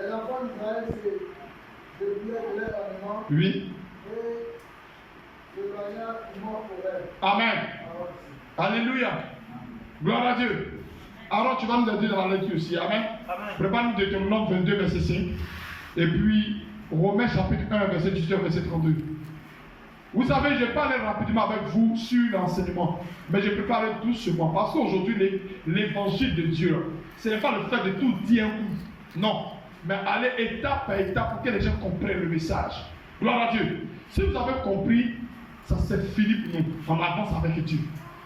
Les enfants d'Israël, c'est de blé de lait aliment. Oui. Et le gagnant mort pour elle. Amen. Alléluia. Gloire à Dieu. Alors tu vas nous aider dans la lecture aussi. Amen. Prépare-nous Deutéronome 22, verset 5. Et puis Romains chapitre 1, verset 18, verset 32. Vous savez, je parle rapidement avec vous sur l'enseignement, mais je peux parler doucement parce qu'aujourd'hui, l'évangile de Dieu, ce n'est pas le fait de tout dire un coup. Non, mais aller étape par étape pour que les gens comprennent le message. Gloire à Dieu. Si vous avez compris, ça c'est fini pour nous. On avance avec Dieu.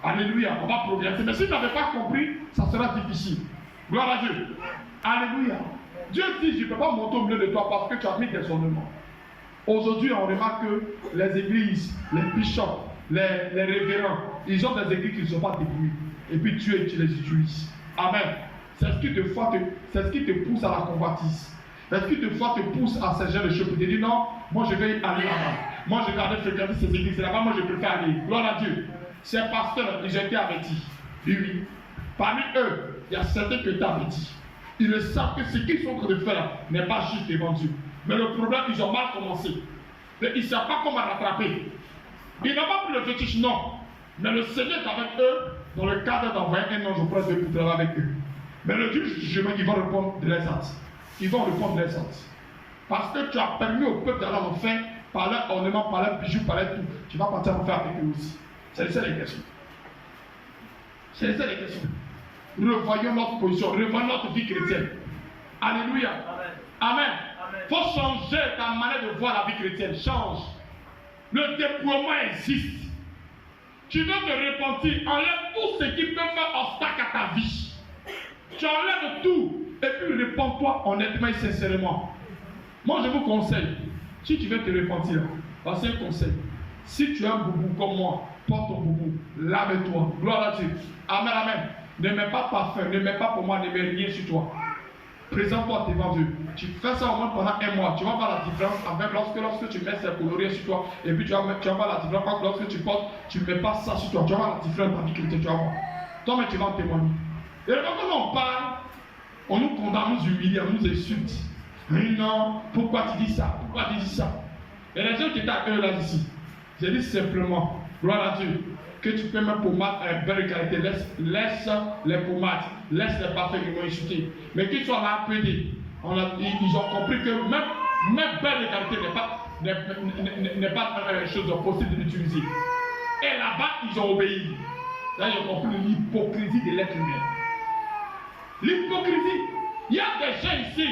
Alléluia, on va progresser. Mais si vous n'avez pas compris, ça sera difficile. Gloire à Dieu. Alléluia. Dieu dit, je ne peux pas monter au milieu de toi parce que tu as mis des ornements. Aujourd'hui, on remarque que les églises, les bishops, les révérends, ils ont des églises qui ne sont pas débrouillées. Et puis tu les utilises. Amen. C'est ce qui te pousse à la convoitise. C'est ce qui te pousse à ce genre de choses. Tu te dis non, moi je vais aller là-bas. Moi je vais fréquenter ces églises là-bas, moi je préfère aller. Gloire à Dieu. Ces pasteurs, ils ont été avertis. Oui. Parmi eux, il y a certains que tu as avertis. Ils le savent que ce qu'ils sont en train de faire n'est pas juste devant Dieu. Mais le problème, ils ont mal commencé. Ils ne savent pas comment rattraper. Ils n'ont pas pris le fétiche, non. Mais le Seigneur est avec eux dans le cadre d'envoyer un ange auprès d'eux pour travailler avec eux. Mais le Dieu du jugement, ils vont répondre de leurs actes. Ils vont répondre de leurs actes. Parce que tu as permis au peuple d'aller en enfer par leur ornement, par leur bijoux, par leur tout. Tu vas partir en enfer avec eux aussi. C'est ça les questions. C'est ça les questions. Revoyons notre position, revoyons notre vie chrétienne. Alléluia. Amen. Il faut changer ta manière de voir la vie chrétienne. Change. Le déploiement existe. Tu veux te repentir, enlève tout ce qui peut faire obstacle à ta vie. Tu enlèves tout et puis réponds-toi honnêtement et sincèrement. Moi je vous conseille, si tu veux te repentir, voici un conseil. Si tu as un boubou comme moi, porte ton boubou, lave-toi. Gloire à Dieu. Amen, amen. Ne mets pas parfum, ne mets pas pour moi, ne mets rien sur toi. Présente-toi devant Dieu. Tu fais ça au moins pendant un mois. Tu vas voir la différence avec lorsque tu mets ces coloriers sur toi. Et puis tu vas voir la différence lorsque tu portes, tu ne mets pas ça sur toi. Tu vas voir la différence dans la vie chrétienne. Tu vas voir. Toi, mais tu vas en témoigner. Et quand on parle, on nous condamne, on nous humilie, on nous insulte. Mais non, pourquoi tu dis ça? Pourquoi tu dis ça? Et les gens qui étaient à eux là ici, j'ai dit simplement, gloire à Dieu, que tu peux mettre pommade un bel de qualité, laisse les pommades, laisse les parfums qui vont insulter. Mais qu'ils soient là pédés, ils ont compris que même belle de qualité n'est pas une chose possible d'utiliser. Et là-bas, ils ont obéi. Là, ils ont compris l'hypocrisie de l'être humain. L'hypocrisie. Il y a des gens ici.